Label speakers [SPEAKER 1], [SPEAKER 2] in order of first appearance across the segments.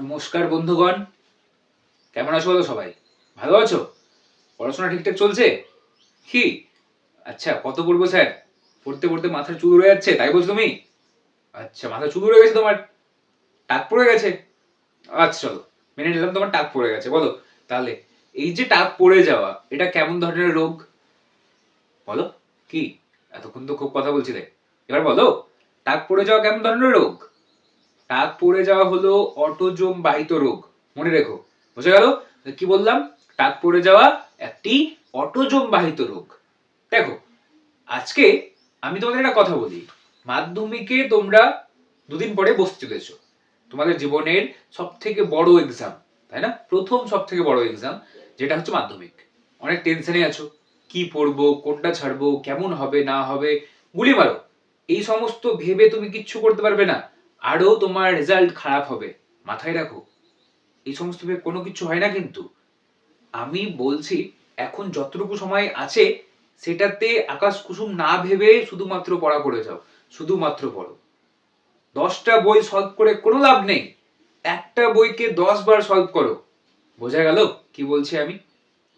[SPEAKER 1] নমস্কার বন্ধুগণ, কেমন আছো বলো? সবাই ভালো আছো? পড়াশোনা ঠিকঠাক চলছে কি? আচ্ছা, কত পড়বো স্যার? পড়তে পড়তে মাথার চুল উড়ে যাচ্ছে, তাই বলছো তুমি? আচ্ছা, মাথার চুল উড়ে গেছে তোমার? টাক পড়ে গেছে? আচ্ছা চলো, মেনে নিলাম তোমার টাক পড়ে গেছে। বলো তাহলে, এই যে টাক পড়ে যাওয়া, এটা কেমন ধরনের রোগ? বলো কি? এতক্ষণ তো খুব কথা বলছিলে, এবার বলো টাক পড়ে যাওয়া কেমন ধরনের রোগ? টাক পড়ে যাওয়া হলো অটোজোম বাহিত রোগ। মনে রেখো, বুঝে গেল? কি বললাম? টাক পড়ে যাওয়া একটি অটোজোম বাহিত রোগ। দেখো, আজকে আমি তোমাদের একটা কথা বলি। মাধ্যমিকে তোমরা দুদিন পরে বসতে চলেছো, তোমাদের জীবনের সব থেকে বড় এক্সাম, তাই না? প্রথম সব থেকে বড় এক্সাম, যেটা হচ্ছে মাধ্যমিক। অনেক টেনশনে আছো, কি পড়বো, কোনটা ছাড়বো, কেমন হবে না হবে, গুলি মারো। এই সমস্ত ভেবে তুমি কিচ্ছু করতে পারবে না, আরো তোমার রেজাল্ট খারাপ হবে। মাথায় রাখো, এই সমস্ত ভেবে কোনো কিছু হয় না। কিন্তু আমি বলছি, এখন যতটুকু সময় আছে সেটাতে আকাশ কুসুম না ভেবে শুধুমাত্র পড়া করে যাও। শুধুমাত্র পড়ো। 10টা বই সলভ করে কোনো লাভ নেই, একটা বইকে 10 বার সলভ করো। বোঝা গেল কি বলছি আমি?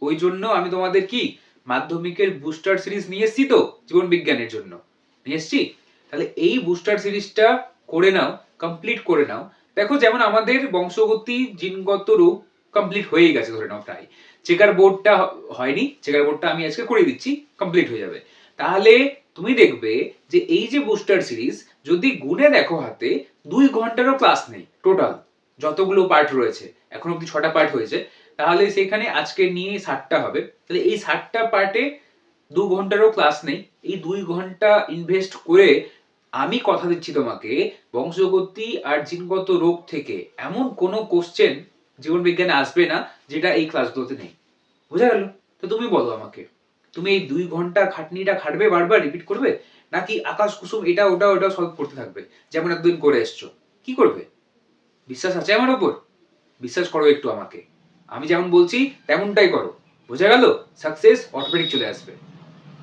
[SPEAKER 1] ওই জন্য আমি তোমাদের কি মাধ্যমিকের বুস্টার সিরিজ নিয়ে এসেছি তো, জীবন বিজ্ঞানের জন্য নিয়ে এসেছি। তাহলে এই বুস্টার সিরিজটা করে নাও, কমপ্লিট করে নাও। দেখো, যেমন আমাদের বংশগতি জিনগত রোগ কমপ্লিট হয়ে গেছে ধরে নাও প্রায়। চেকার বোর্ডটা হয়নি, চেকার বোর্ডটা আমি আজকে করে দিচ্ছি, কমপ্লিট হয়ে যাবে। তাহলে তুমি দেখবে যে এই যে বুস্টার সিরিজ, যদি গুণে দেখো হাতে, 2 ঘন্টারও ক্লাস নেই টোটাল। যতগুলো পার্ট রয়েছে, এখন অব্দি 6টা পার্ট হয়েছে, তাহলে সেখানে আজকে নিয়ে 60টা হবে। তাহলে এই 60টা পার্টে 2 ঘন্টারও ক্লাস নেই। এই 2 ঘন্টা ইনভেস্ট করে আমি কথা দিচ্ছি তোমাকে, বংশগতি আর জিনগত রোগ থেকে এমন কোনো কোশ্চেন জীবন বিজ্ঞানে আসবে না যেটা এই ক্লাসগুলোতে নেই। বুঝা গেল? তো তুমি বলো আমাকে, তুমি এই 2 ঘন্টা খাটনিটা খাটবে, বারবার রিপিট করবে, নাকি আকাশ কুসুম এটা ওটা ওটা সলভ করতে থাকবে যেমন একদিন করে এসছো? কি করবে? বিশ্বাস আছে আমার উপর? বিশ্বাস করো একটু আমাকে, আমি যেমন বলছি তেমনটাই করো। বুঝা গেল? সাকসেস অটোমেটিক চলে আসবে।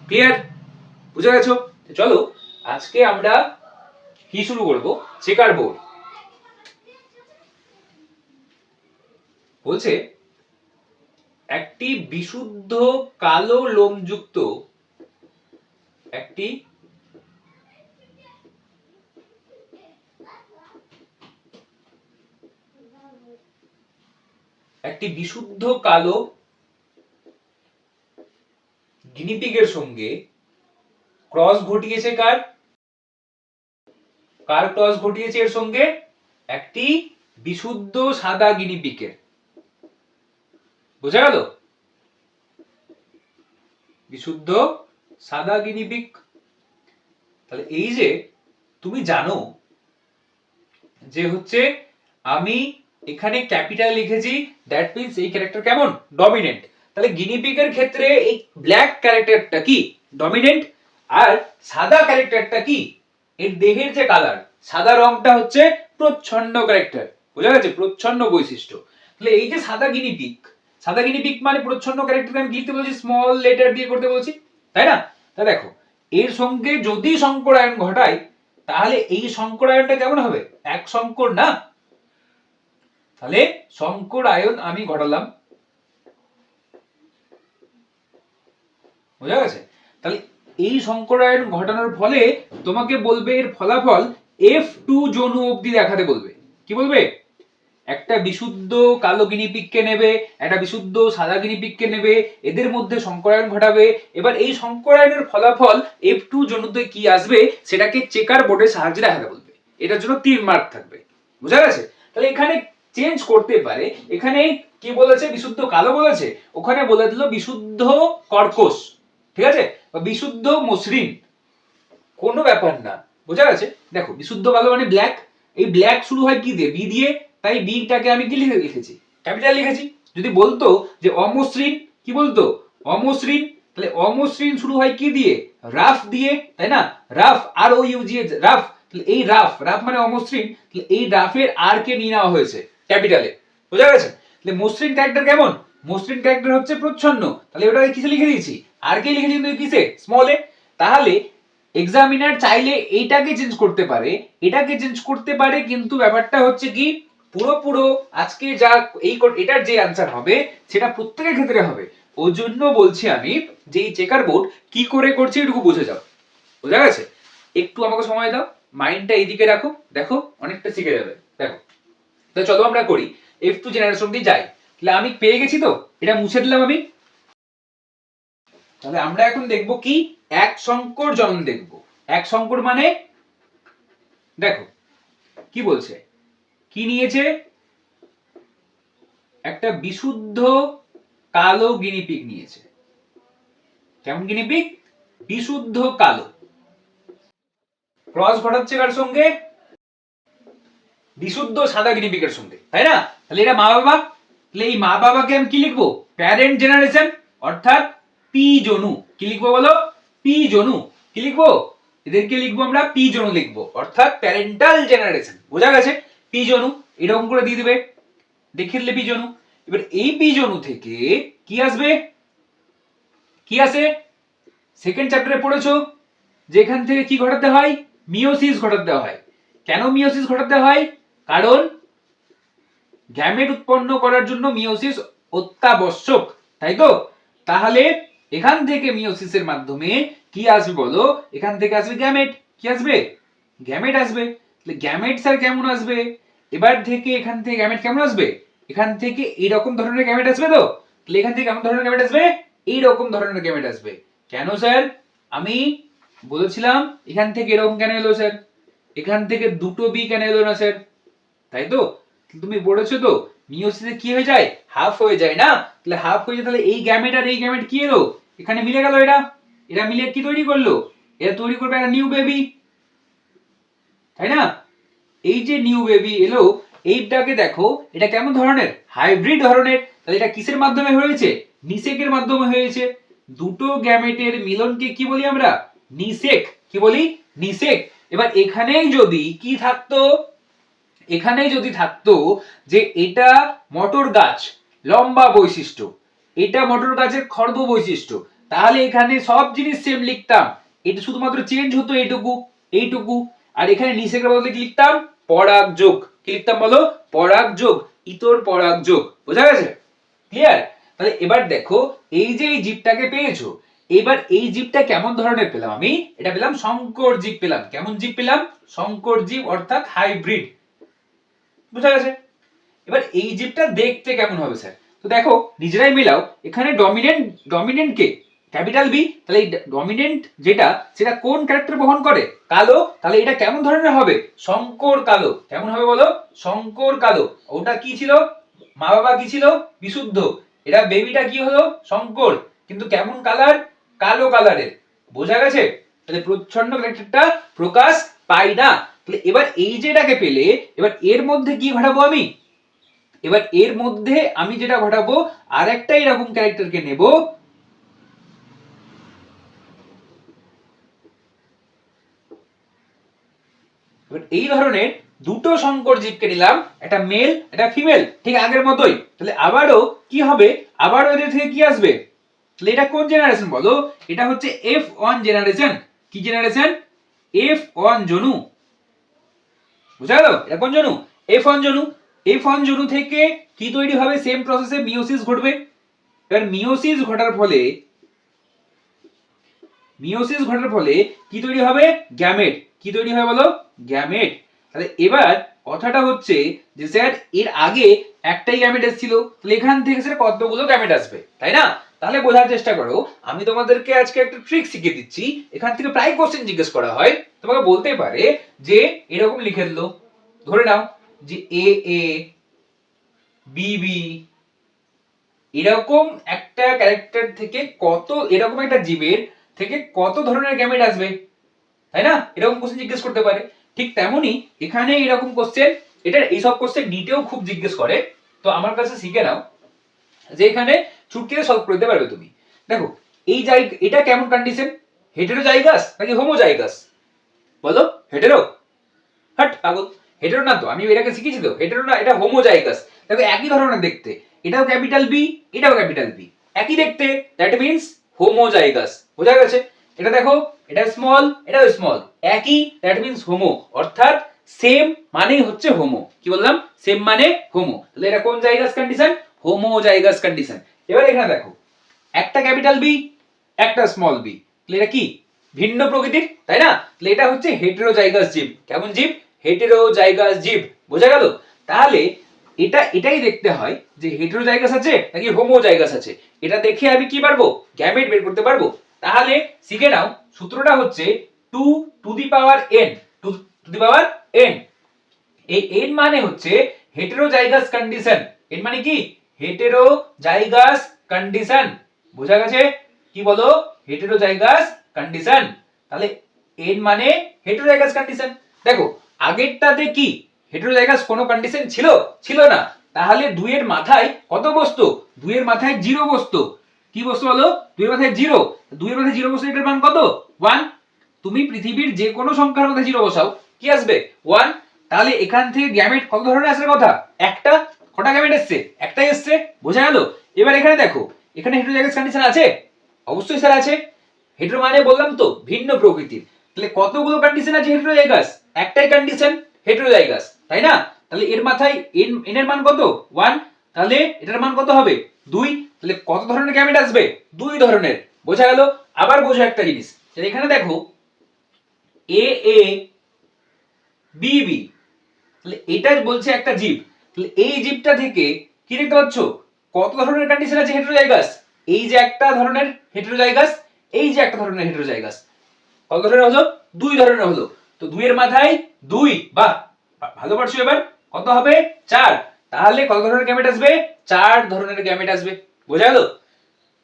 [SPEAKER 1] ক্লিয়ার? বুঝে গেছো? চলো, আজকে আমরা কি শুরু করব? Checker board. বলছে, একটি বিশুদ্ধ কালো লোমযুক্ত একটি একটি বিশুদ্ধ কালো গিনিপিগের সঙ্গে ক্রস ঘটিয়েছে কার? কার ক্রস ঘটিয়েছে এর সঙ্গে? একটি বিশুদ্ধ সাদা গিনিপিগের। বোঝা গেল? বিশুদ্ধ সাদা গিনিপিগ। তাহলে এই যে তুমি জানো যে হচ্ছে, আমি এখানে ক্যাপিটাল লিখেছি, দ্যাট মিন্স এই ক্যারেক্টার কেমন? ডমিনেন্ট। তাহলে গিনিপিগের ক্ষেত্রে এই ব্ল্যাক ক্যারেক্টারটা কি? ডমিনেন্ট। আর সাদা ক্যারেক্টারটা কি? এর দেহের যে কালার, সাদা রংটা হচ্ছে প্রচ্ছন্ন ক্যারেক্টার। বোঝা গেছে? প্রচ্ছন্ন বৈশিষ্ট্য। তাহলে এই যে সাদা গিনিপিগ, সাদা গিনিপিগ মানে প্রচ্ছন্ন ক্যারেক্টার আমি লিখতে বলছি স্মল লেটার দিয়ে করতে বলছি, তাই না? তা দেখো, এর সঙ্গে যদি সংকরায়ন ঘটায়, তাহলে এই সংকরায়নটা কেমন হবে? এক সংকর না? তাহলে সংকরায়ন আমি ঘটালাম। বোঝা গেছে? তাহলে এই সংকরায়ন ঘটানোর ফলে তোমাকে বলবে এর ফলাফল F2 জনু অবধি দেখাতে বলবে। কি বলবে? একটা বিশুদ্ধ কালো গিনিপিগকে নেবে, একটা বিশুদ্ধ সাদা গিনিপিগকে নেবে, এদের মধ্যে সংকরায়ন ঘটাবে। এবার এই সংকরায়নের ফলাফল F2 জনুতে কি আসবে সেটাকে চেকার বোর্ডের সাহায্যে দেখাতে বলবে। এটার জন্য 3 মার্ক থাকবে। বুঝা গেছে? তাহলে এখানে চেঞ্জ করতে পারে। এখানে কি বলেছে? বিশুদ্ধ কালো বলেছে, ওখানে বলে দিল বিশুদ্ধ কর্কশ। ঠিক আছে? বিশুদ্ধ মসৃণ, কোনো ব্যাপার না। বোঝা গেছে? দেখো, বিশুদ্ধ কালো মানে ব্ল্যাক। এই ব্ল্যাক শুরু হয় কি দিয়ে? বি দিয়ে। তাই বিটাকে আমি কি লিখেছি? ক্যাপিটাল লিখেছি। যদি বলতো যে অমসৃণ, কি বলতো? অমসৃণ। তাহলে অমসৃণ শুরু হয় কি দিয়ে? রাফ দিয়ে, তাই না? Rough, R O you G, rough. তাহলে এই রাফ, রাফ মানে অমসৃণ, তাহলে এই রাফের আর কে নিয়ে নেওয়া হয়েছে ক্যাপিটালে। বোঝা গেছে? তাহলে মসৃণ ক্যারেক্টার কেমন? মসৃণ ক্যারেক্টার হচ্ছে প্রচ্ছন্ন। তাহলে ওটাকে কিসে লিখে দিয়েছি? আর কে লিখেছি কিন্তু কিসে? স্মলে। তাহলে এক্সামিনার চাইলে এইটাকে চেঞ্জ করতে পারে, এটাকে চেঞ্জ করতে পারে, কিন্তু ব্যাপারটা হচ্ছে কি, পুরো পুরো আজকে যা এটার যে অ্যান্সার হবে সেটা প্রত্যেকের ক্ষেত্রে হবে। ওই জন্য বলছি আমি যে এই চেকার বোর্ড কি করে করছি এটুকু বুঝে যাও। বোঝা গেছে? একটু আমাকে সময় দাও, মাইন্ডটা এইদিকে রাখো, দেখো অনেকটা শিখে যাবে। দেখো, তো চলো আমরা করি F2 জেনারেশন দিয়ে যাই। তাহলে আমি পেয়ে গেছি, তো এটা মুছে দিলাম আমি। তাহলে আমরা এখন দেখব কি, এক সংকর জনন দেখব। এক সংকর মানে দেখো কি বলছে, কি নিয়েছে, একটা বিশুদ্ধ কালো গিনিপিগ নিয়েছে। কেমন গিনিপিগ? বিশুদ্ধ কালো। ক্রস ঘটাচ্ছে কার সঙ্গে? বিশুদ্ধ সাদা গিনিপিগের সঙ্গে, তাই না? তাহলে এটা মা বাবা। তাহলে এই মা বাবাকে আমি কি লিখবো? প্যারেন্ট জেনারেশন, অর্থাৎ পি জনু। কি লিখবো বলো? পি জনু। কি লিখবো? এদেরকে লিখবো আমরা পি জনু লিখবো, অর্থাৎ প্যারেন্টাল জেনারেশন। বোঝা গেছে? পি জনু এরকম করে দিয়ে দিবে, দেখে দিলে পি জনু। এবার এই পি জনু থেকে কি আসবে? কি আসে? সেকেন্ড চ্যাপ্টারে পড়েছো যে এখান থেকে কি ঘটাতে হয়? মিওসিস ঘটাতে হয়। কেন মিওসিস ঘটাতে হয়? কারণ গ্যামেট উৎপন্ন করার জন্য মিওসিস অত্যাবশ্যক, তাই তো? তাহলে এখান থেকে মিওসিসের মাধ্যমে কি আসবে বলো? এখান থেকে আসবে গ্যামেট। কি আসবে? গ্যামেট আসবে। তাহলে গ্যামেট স্যার কেমন আসবে? এবার থেকে এখান থেকে গ্যামেট কেমন আসবে? এখান থেকে এইরকম ধরনের গ্যামেট আসবে তো? তাহলে এখান থেকে কেমন ধরনের গ্যামেট আসবে? এইরকম ধরনের গ্যামেট আসবে। কেন স্যার? আমি বলেছিলাম এখান থেকে এরকম কেন এলো স্যার? এখান থেকে দুটো বি কেন এলো না স্যার? তাই তো? তুমি পড়েছো তো মিওসিসে কি হয়ে যায়? হাফ হয়ে যায় না? তাহলে হাফ হয়ে যায়, তাহলে এই গ্যামেট আর এই গ্যামেট কি এলো? এখানে মিলে গেল। এটা মিলে কি তৈরি করলো? এটা তৈরি করবে একটা নিউ বেবি, তাই না? এই যে নিউ বেবি এলো, এইটাকে দেখো এটা কেমন ধরনের? হাইব্রিড ধরনের। তাহলে এটা কিসের মাধ্যমে হয়েছে? নিষেকের মাধ্যমে হয়েছে। দুটো গ্যামেটের মিলনকে কি বলি আমরা? নিষেক। কি বলি? নিষেক। এবার এখানেই যদি কি থাকতো, এখানেই যদি থাকতো যে এটা মটর গাছ লম্বা বৈশিষ্ট্য, এটা মটর গাছের খর্ব বৈশিষ্ট্য, তাহলে এখানে সব জিনিস সেম লিখতাম। এটা শুধুমাত্র চেঞ্জ হতো এইটুকু, এইটুকু। আর এখানে নিষেকের বদলে কি লিখতাম? পরাগ যোগ। কি লিখতাম বলো? পরাগ যোগ, ইতর পরাগ যোগ। বোঝা গেছে? ক্লিয়ার? তাহলে এবার দেখো এই যে এই জীবটাকে পেয়েছো, এবার এই জীবটা কেমন ধরনের পেলাম আমি? এটা পেলাম সংকর জীব পেলাম। কেমন জীব পেলাম? সংকর জীব, অর্থাৎ হাইব্রিড। বুঝা গেছে? এবার এই জীবটা দেখতে কেমন হবে স্যার? তো দেখো নিজেরাই মিলাও, এখানে ডমিনেন্ট কে? Capital B. তাহলে এই ডমিনেন্ট যেটা, সেটা কোন ক্যারেক্টার বহন করে? কালো। তাহলে এটা কেমন ধরনের হবে? শঙ্কর কালো। কেমন হবে বলো? শঙ্কর কালো। ওটা কি ছিল? মা বাবা কি ছিল? বিশুদ্ধ। এটা বেবিটা কি হলো? শঙ্কর। কিন্তু কেমন কালার? কালো কালারের। বোঝা গেছে? তাহলে প্রচ্ছন্ন ক্যারেক্টারটা প্রকাশ পায় না। তাহলে এবার এই যেটাকে পেলে, এবার এর মধ্যে কি ঘটাবো আমি? এবার এর মধ্যে আমি যেটা ঘটাবো, আর একটা এরকম ক্যারেক্টারকে নেব, এবার এই ধরনের দুটো সংকর জীবকে নিলাম, একটা মেল একটা ফিমেল, ঠিক আগের মতোই। তাহলে আবারও কি হবে? আবারও এদের থেকে কি আসবে? তাহলে এটা কোন জেনারেশন বলো? এটা হচ্ছে F1 জেনারেশন। কি জেনারেশন? F1 জনু। বুঝা গেল? এটা কোন জনু? F1 জনু। F1 জনু থেকে কি তৈরি হবে? সেম প্রসেসে মিওসিস ঘটবে। এবার মিওসিস ঘটার ফলে কি তৈরি হবে? গ্যামেট। কি তৈরি হয় বলো? গ্যামেট। তাহলে এবার কথাটা হচ্ছে যে স্যার এর আগে একটাই গ্যামেট এসেছিল, তাহলে এখান থেকে স্যার কতগুলো গ্যামেট আসবে, তাই না? তাহলে বোঝার চেষ্টা করো, আমি তোমাদেরকে আজকে একটা ট্রিক শিখিয়ে দিচ্ছি। এখান থেকে প্রায় কোশ্চেন জিজ্ঞেস করা হয়, তোমাকে বলতে পারে যে এরকম লিখে দিল, ধরে নাও যে এ এ বি বি, এরকম একটা ক্যারেক্টার থেকে কত, এরকম একটা জীবের থেকে কত ধরনের গ্যামেট আসবে, তাই না? এরকম কোশ্চেন জিজ্ঞেস করতে পারে। ঠিক তেমনি এখানে এরকম কোশ্চেন, এটা এইসব কোশ্চেন নিটেও খুব জিজ্ঞেস করে। তো আমার কাছে শিখে নাও যে এখানে চুটকিতে সলভ করে দিতে পারবে তুমি। দেখো এই এটা কেমন কন্ডিশন? হেটেরোজাইগাস নাকি হোমোজাইগাস বলো? হেটেরো? হাট পাগল, হেটেরো না তো, আমি এটাকে শিখেছি তো, হেটেরো না, এটা হোমোজাইগাস। দেখো একই ধরনের দেখতে, এটাও ক্যাপিটাল বি, এটাও ক্যাপিটাল বি, একই দেখতে, দ্যাট মিন্স হোমোজাইগাস। বোঝা গেছে? এটা দেখো, এটা স্মল, এটাও স্মল, একই, দ্যাট মিন্স হোমো, অর্থাৎ সেম মানেই হচ্ছে হোমো। কি বললাম? সেম মানে হোমো। তাহলে এটা কোন জায়গাস কন্ডিশন? Homozygous condition. এবার এখানে দেখো, একটা ক্যাপিটাল বি, একটা স্মল বি, তাহলে এটা কি? ভিন্ন প্রকৃতির, তাই না? তাহলে এটা হচ্ছে হেটেরোজাইগাস জীব। কেমন জীব? হেটেরোজাইগাস জীব। বোঝা গেল? তাহলে এটাই দেখতে হয় যে হেটেরোজাইগাস আছে নাকি হোমোজাইগাস আছে। এটা দেখে আমি কি পারবো? গ্যামেট বের করতে পারবো। তাহলে শিখে নাও, সূত্রটা হচ্ছে 2 to the power n, 2 to the power n। এই n মানে হচ্ছে হেটেরোজাইগাস কন্ডিশন। n মানে কি? Heterozygous condition. বোঝা গেছে? কি বলো? Heterozygous condition. তাহলে n মানে হেটেরোজাইগাস কন্ডিশন। দেখো, আগেরটাতে কি হেটেরোজাইগাস কোনো কন্ডিশন ছিল? ছিল না। তাহলে 2 এর মাথায় কত বসতো? 2 এর মাথায় 0 বসতো। কি বসতো বলো? 2 এর মাথায় 0। 2 এর মাথায় 0 বসলে এটার মান কত? 1। তুমি পৃথিবীর যে কোনো সংখ্যার মধ্যে 0 বসাও, কি আসবে? 1। তাহলে এখান থেকে গ্যামেট কত ধরনের আসার কথা? একটা। কটা গ্যামেট এসছে? একটাই এসছে। বোঝা গেল? এবার এখানে দেখো, এখানে হেটেরোজাইগাস কন্ডিশন আছে? অবশ্যই স্যার আছে। হেটেরো মানে বললাম তো ভিন্ন প্রকৃতির। তাহলে কতগুলো কন্ডিশন আছে হেটেরোজাইগাস? একটাই কন্ডিশন হেটেরোজাইগাস, তাই না? তাহলে এর মাথায় n এর মান কত? 1। তাহলে এটার মান কত হবে? 2। তাহলে কত ধরনের গ্যামেট আসবে? 2 ধরনের। বোঝা গেল? আবার বোঝো একটা জিনিস, তাহলে এখানে দেখো এ এ বি বি, তাহলে এটা বলছে একটা জীব। তাহলে এই জীবটা থেকে কি দেখতে পাচ্ছ? কত ধরনের কন্ডিশন আছে হেটেরোজাইগাস? এই যে একটা ধরনের হেটেরোজাইগাস, এই যে একটা ধরনের হেটেরোজাইগাস। কত ধরনের হলো? 2 ধরনের হলো। তো 2 এর মাথায় 2, বাহ, ভালো পারছো। এবার কত হবে? 4। তাহলে কত ধরনের গ্যামেট আসবে? 4 ধরনের গ্যামেট আসবে। বোঝা গেল?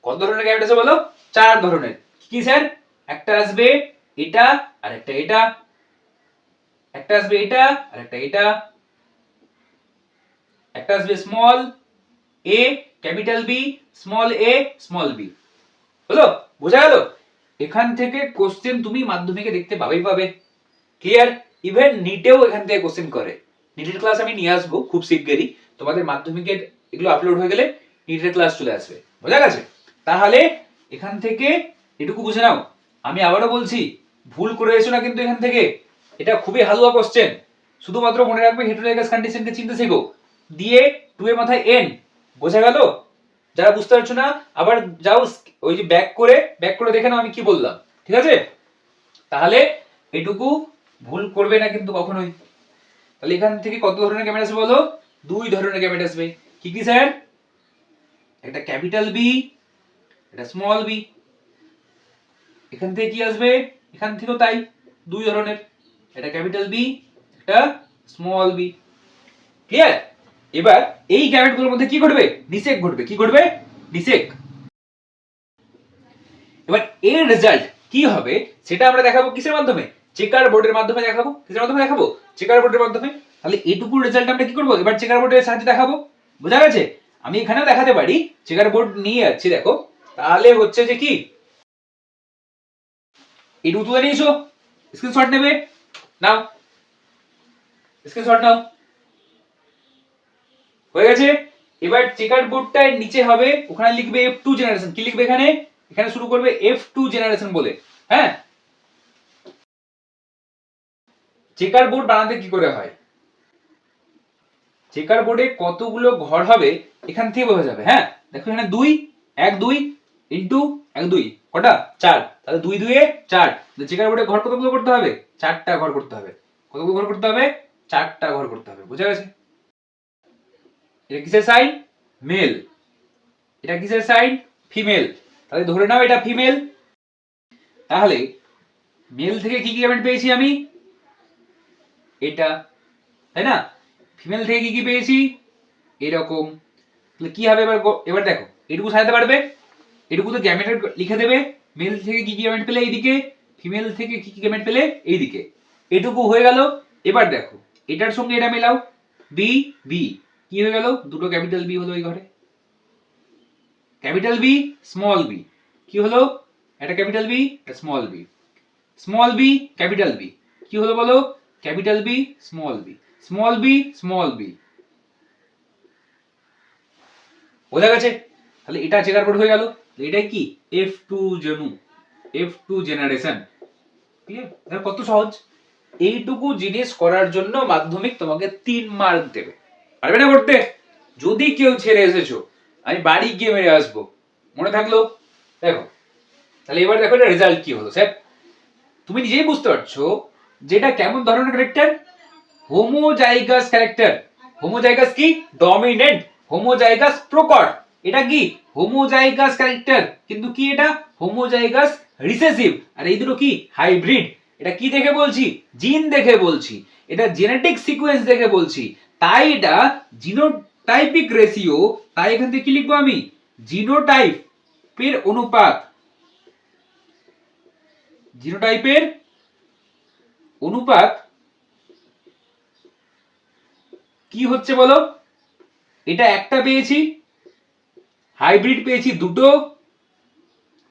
[SPEAKER 1] কত ধরনের গ্যামেট আছে বলো? 4 ধরনের। কি স্যার? একটা আসবে এটা, আর একটা এটা, একটা আসবে এটা, আর একটা এটা, একটা আসবে স্মল এ, ক্যাপিটাল বি, স্মল এ, স্মল বি। হলো? বোঝা গেল? এখান থেকে কোশ্চেন তুমি মাধ্যমিকে দেখতে পাবেই পাবে। ক্লিয়ার? ইভেন নিটেও এখান থেকে কোশ্চেন করে। নিটের ক্লাস আমি নিয়ে আসবো খুব শিগগিরই। তোমাদের মাধ্যমিকের এগুলো আপলোড হয়ে গেলে নিটের ক্লাস চলে আসবে। বোঝা গেছে? তাহলে এখান থেকে এটুকু বুঝে নাও। আমি আবারও বলছি, ভুল করে এসো না কিন্তু এখান থেকে। এটা খুবই হালুয়া কোশ্চেন। শুধুমাত্র মনে রাখবে হেটেরোজাইগাস কন্ডিশনকে চিনতে শেখো। দিয়ে 2 এর মাথায় n। বোঝা গেল? যারা বুঝতে পারছো না, আবার যাও ওই যে ব্যাক করে দেখে নাও আমি কি বললাম। ঠিক আছে? তাহলে এটুকু ভুল করবে না কিন্তু কখনোই। তাহলে এখান থেকে কত ধরনের গ্যামেট আসবে বলো? 2 ধরনের গ্যামেট আসবে। কি কি স্যার? একটা ক্যাপিটাল বি, একটা স্মল বি। এখান থেকে কি আসবে? এখান থেকেও তাই, 2 ধরনের। একটা ক্যাপিটাল বি, একটা স্মল বি। ক্লিয়ার? এবার এই গ্যামেটগুলোর মধ্যে কি ঘটবে? নিষেক ঘটবে। কি ঘটবে? নিষেক। এবার এর রেজাল্ট কি হবে সেটা আমরা দেখাবো কিসের মাধ্যমে? চেকার বোর্ডের মাধ্যমে দেখাবো। কিসের মাধ্যমে দেখাবো? চেকার বোর্ডের মাধ্যমে। তাহলে এটুকু রেজাল্ট আমরা কি করব? এবার চেকার বোর্ডের সাহায্যে দেখাবো। বোঝা গেছে? আমি এখানেও দেখাতে পারি, চেকার বোর্ড নিয়ে যাচ্ছি দেখো। তাহলে হচ্ছে যে কি, এটুকু তুলে নিয়েছো, স্ক্রিনশট নেবে, নাও স্ক্রিনশট নাও। হয়ে গেছে? এবার চেকার বোর্ডটার নিচে হবে, ওখানে লিখবে F2 জেনারেশন। কি লিখবে এখানে? এখানে শুরু করবে F2 জেনারেশন বলে। হ্যাঁ, চেকার বোর্ড বানাতে কি করে হয়? চেকার বোর্ডে কতগুলো ঘর হবে এখান থেকে বোঝা যাবে। হ্যাঁ, দেখো এখানে 2, 1 2 ইনটু 1 2 কটা? 4। তাহলে 2 2 এ 4। চেকার বোর্ডে ঘর কতগুলো করতে হবে? 4টা ঘর করতে হবে। কতগুলো ঘর করতে হবে? 4টা ঘর করতে হবে। বুঝা গেছে? এটা কিসের সাইন? মেল। এটা কিসের সাইন? ফিমেল। তাহলে ধরে নাও এটা ফিমেল। তাহলে মেল থেকে কি কি গ্যামেট পেয়েছি আমি? এটা, তাই না? ফিমেল থেকে কি কি পেয়েছি? এরকম। তাহলে কি হবে? এবার দেখো, এটুকু সাজাতে পারবে? এটুকু তো গ্যামেটের লিখে দেবে। মেল থেকে কি কি গ্যামেট পেলে এইদিকে, ফিমেল থেকে কি কি গ্যামেট পেলে এইদিকে। এটুকু হয়ে গেল। এবার দেখো, এটার সঙ্গে এটা মেলাও, বি বি। কি হয়ে গেল? দুটো ক্যাপিটাল বি হলো এই ঘরে। Capital B, small b. কি হলো? একটা ক্যাপিটাল বি, একটা small B. Small B, capital B. কি হলো বলো? Capital B, small B. Small B, small b. বোঝা গেছে? তাহলে এটা চেকার বোর্ড হয়ে গেল। এটা কি? F2 জেনু, F2 generation. ক্লিয়ার? এটা কত সহজ। এইটুকু জিনিস করার জন্য মাধ্যমিক তোমাকে 3 মার্ক দেবে। পারবে না করতে? যদি কেউ ছেড়ে এসেছো, আমি বাড়ি গিয়ে মেরে আসবো। মনে থাকলো? দেখো, তাহলে এবার দেখো এটা রেজাল্ট কি হলো স্যার। তুমি নিজেই বুঝতে পারছো যেটা কেমন ধরনের ক্যারেক্টার, হোমোজাইগাস ক্যারেক্টার। হোমোজাইগাস কি? ডমিনেন্ট। হোমোজাইগাস প্রকট। এটা কি? Homozygous character. কিন্তু কি এটা? Homozygous recessive. আর এই দুটো কি? হাইব্রিড। এটা কি দেখে বলছি? জিন দেখে বলছি। এটা জেনেটিক সিকোয়েন্স দেখে বলছি। তাই এটা জিনোটাইপিক রেশিও। তাই এখান থেকে কি লিখবো আমি? জিনোটাইপের অনুপাত। জিনোটাইপের অনুপাত কি হচ্ছে বলো? এটা একটা পেয়েছি, হাইব্রিড পেয়েছি দুটো,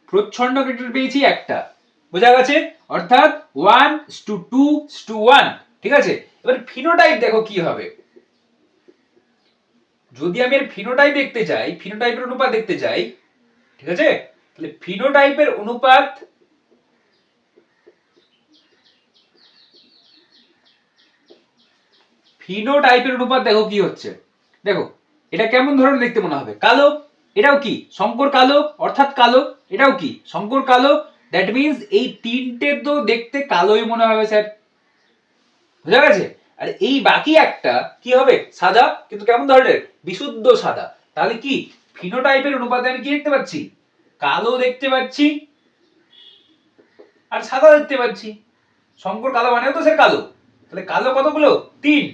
[SPEAKER 1] প্রচ্ছন্ন ক্যারেক্টার পেয়েছি একটা। বোঝা গেছে? অর্থাৎ 1:2:1। ঠিক আছে, এবার ফিনোটাইপ দেখো কি হবে। যদি আমি এর ফিনোটাইপ দেখতে চাই, ফিনোটাইপের অনুপাত দেখতে চাই, ঠিক আছে, তাহলে ফিনোটাইপের অনুপাত দেখো কি হচ্ছে। দেখো এটা কেমন ধরনের দেখতে মনে হবে? কালো। এটাও কি? শঙ্কর কালো, অর্থাৎ কালো। এটাও কি? শঙ্কর কালো। দ্যাট মিন্স এই তিনটে তো দেখতে কালোই মনে হবে স্যার। বুঝা গেছে? আর এই বাকি একটা কি হবে? সাদা। কিন্তু কেমন ধরনের? বিশুদ্ধ সাদা। তাহলে কি ফিনোটাইপের অনুপাতে আমি কি দেখতে পাচ্ছি? কালো দেখতে পাচ্ছি আর সাদা দেখতে পাচ্ছি। শঙ্কর কালো মানেও তো স্যার কালো। তাহলে কালো কতগুলো? 3।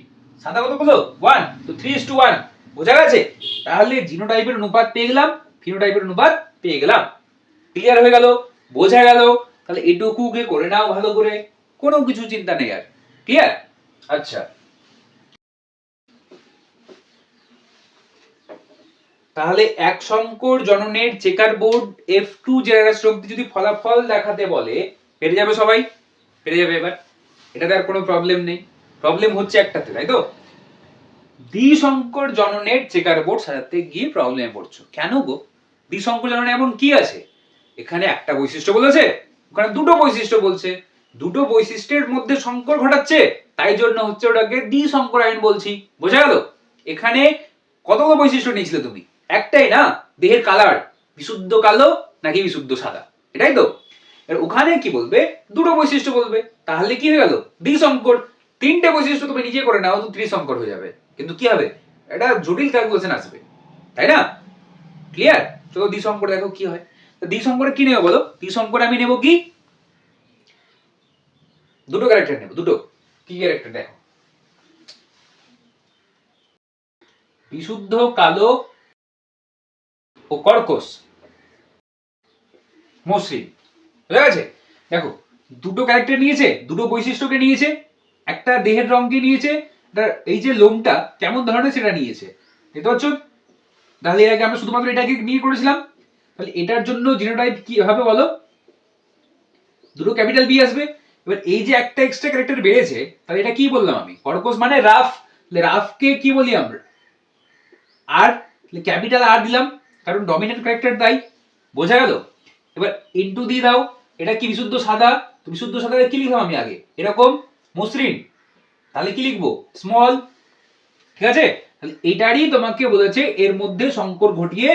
[SPEAKER 1] সাদা কতগুলো? 1। তো 3:1। বোঝা গেছে? তাহলে জিনোটাইপের অনুপাত পেয়ে গেলাম, ফিনোটাইপের অনুপাত পেয়ে গেলাম। ক্লিয়ার হয়ে গেল? বোঝা গেল? তাহলে এটুকুকে করে নাও ভালো করে, কোনো কিছু চিন্তা নেই আর। ক্লিয়ার? আচ্ছা, তাহলে এক শঙ্কর জননের চেকার বোর্ড F2 জেনারেশন অব্দি যদি ফলাফল দেখাতে বলে, পেরে যাবে সবাই? পেরে যাবে এবার? এটাতে আর কোনো প্রবলেম নেই। প্রবলেম হচ্ছে একটাতে, তাই তো? দ্বিশঙ্কর জননের চেকার বোর্ড সাজাতে গিয়ে প্রবলেমে পড়ছো কেন গো? দ্বিশঙ্কর জননে এমন কি আছে? এখানে একটা বৈশিষ্ট্য বলেছে, ওখানে দুটো বৈশিষ্ট্য বলছে। দুটো বৈশিষ্ট্যের মধ্যে সংকর ঘটাচ্ছে, তাই জন্য হচ্ছে ওটাকে দ্বিশঙ্করায়ন বলছি। বোঝা গেল? এখানে কতগুলো বৈশিষ্ট্য নিয়েছিলে তুমি? একটাই না? দেহের কালার বিশুদ্ধ কালো নাকি বিশুদ্ধ সাদা, এটাই তো। আর ওখানে কি বলবে? দুটো বৈশিষ্ট্য বলবে। তাহলে কি হয়ে গেল? দ্বিশঙ্কর। তিনটে বৈশিষ্ট্য তুমি নিজে করে নাও তো ত্রিশঙ্কর হয়ে যাবে। কিন্তু কি হবে? এটা জটিল ক্যালকুলেশন আসবে, তাই না? ক্লিয়ার? চলো দ্বিশঙ্কর দেখো কি হয়। দ্বিশঙ্করে কি নেব বলো? দ্বিশঙ্করে আমি নেব কি? দুটো ক্যারেক্টার নেব। দুটো কি ক্যারেক্টার দেখো? বিশুদ্ধ কালো ও কর্কশ মসৃণ। বুঝা গেছে? দেখো দুটো ক্যারেক্টার নিয়েছে, দুটো বৈশিষ্ট্যকে নিয়েছে, একটা দেহের রঙকে নিয়েছে, এই যে লোমটা কেমন ধরনের সেটা নিয়েছে। দেখতে পাচ্ছ? তাহলে এর আগে আমরা শুধুমাত্র এটাকে নিয়ে করেছিলাম। তাহলে এটার জন্য জিনোটাইপ কি হবে বলো? দুটো ক্যাপিটাল বি আসবে। এবার এই যে একটা এক্সট্রা ক্যারেক্টার বেড়েছে, তাহলে এটা কি বললাম আমি? কর্কশ মানে রাফ। রাফকে কি বলি আমরা? আর। ক্যাপিটাল আর দিলাম কারণ ডমিনেন্ট ক্যারেক্টার তাই। বোঝা গেল? এবার ইনটু দিয়ে দাও। এটা কি? বিশুদ্ধ সাদা। তো বিশুদ্ধ সাদা কি লিখলাম আমি আগে? এরকম মসৃণ। তাহলে কি লিখবো? স্মল। ঠিক আছে? তাহলে এটারই তোমাকে বলেছে এর মধ্যে সংকর ঘটিয়ে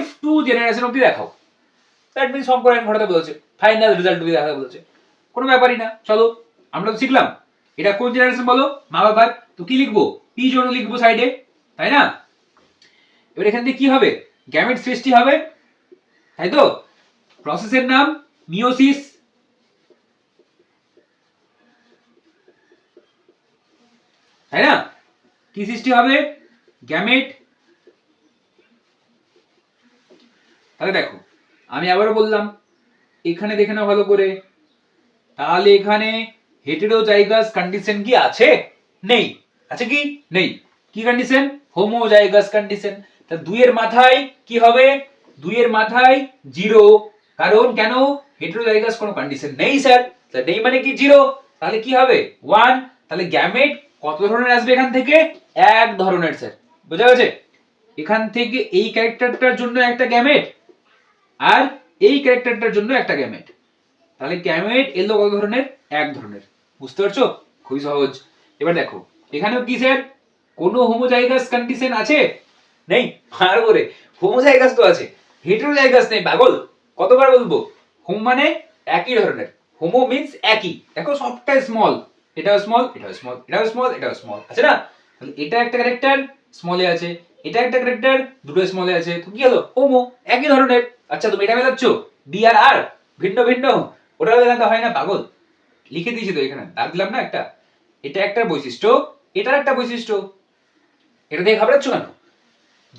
[SPEAKER 1] F2 জেনারেশন অবধি দেখাও। দ্যাট মিন্স সংকরায়ন ঘটাতে বলেছে, ফাইনাল রেজাল্ট অবধি দেখাতে বলেছে। কোনো ব্যাপারই না। চলো আমরা তো শিখলাম এটা কোন জেনারেশন বলো? মা বাবার। তো কি লিখবো? পি জন্য লিখবো সাইডে, তাই না? এবার এখান থেকে কি হবে? গ্যামেট সৃষ্টি হবে, তাই তো? প্রসেসের নাম মিওসিস, তাই না? কি সৃষ্টি হবে? গ্যামেট। তাহলে দেখো আমি আবারও বললাম, এখানে দেখে নাও ভালো করে। তাহলে এখানে হেটেরোজাইগাস কন্ডিশন কি আছে? নেই। আছে কি? নেই। কি কন্ডিশন? Homozygous condition. তা দুইয়ের মাথায় কি হবে? দুইয়ের মাথায় জিরো। কারণ কেন? হেটেরোজাইগাস কোনো কন্ডিশন নেই স্যার। নেই মানে কি? জিরো। তাহলে কি হবে? 1। তাহলে গ্যামেট কত ধরনের আসবে এখান থেকে? এক ধরনের স্যার। বোঝা গেছে? এখান থেকে এই ক্যারেক্টারটার জন্য একটা গ্যামেট আর এই ক্যারেক্টারটার জন্য একটা গ্যামেট। তাহলে গ্যামেট এলো কত ধরনের? এক ধরনের। বুঝতে পারছো? খুবই সহজ। এবার দেখো এখানেও কি স্যার, কোনো হোমোজাইগাস কন্ডিশন আছে? নেই। আর করে হোমোজাইগাস তো আছে, হেটেরোজাইগাস নেই পাগল। কতবার বলবো? হোম মানে একই ধরনের, হোমো মিন্স একই। দেখো সবটা স্মল, এটাও স্মল, এটাও স্মল, এটাও স্মল, এটাও স্মল আছে না? তাহলে এটা একটা ক্যারেক্টার স্মলে আছে, এটা একটা ক্যারেক্টার দুটো স্মলে আছে, তো কি হলো? হোমো, একই ধরনের। আচ্ছা তুমি এটা মেলাচ্ছ, বি আর আর ভিন্ন ভিন্ন, ওটা মেলাতে হয় না পাগল। লিখে দিয়েছি তো এখানে, দাগ দিলাম না একটা। এটা একটা বৈশিষ্ট্য, এটার একটা বৈশিষ্ট্য, এটা দিয়ে ঘাবড়াচ্ছ কেন?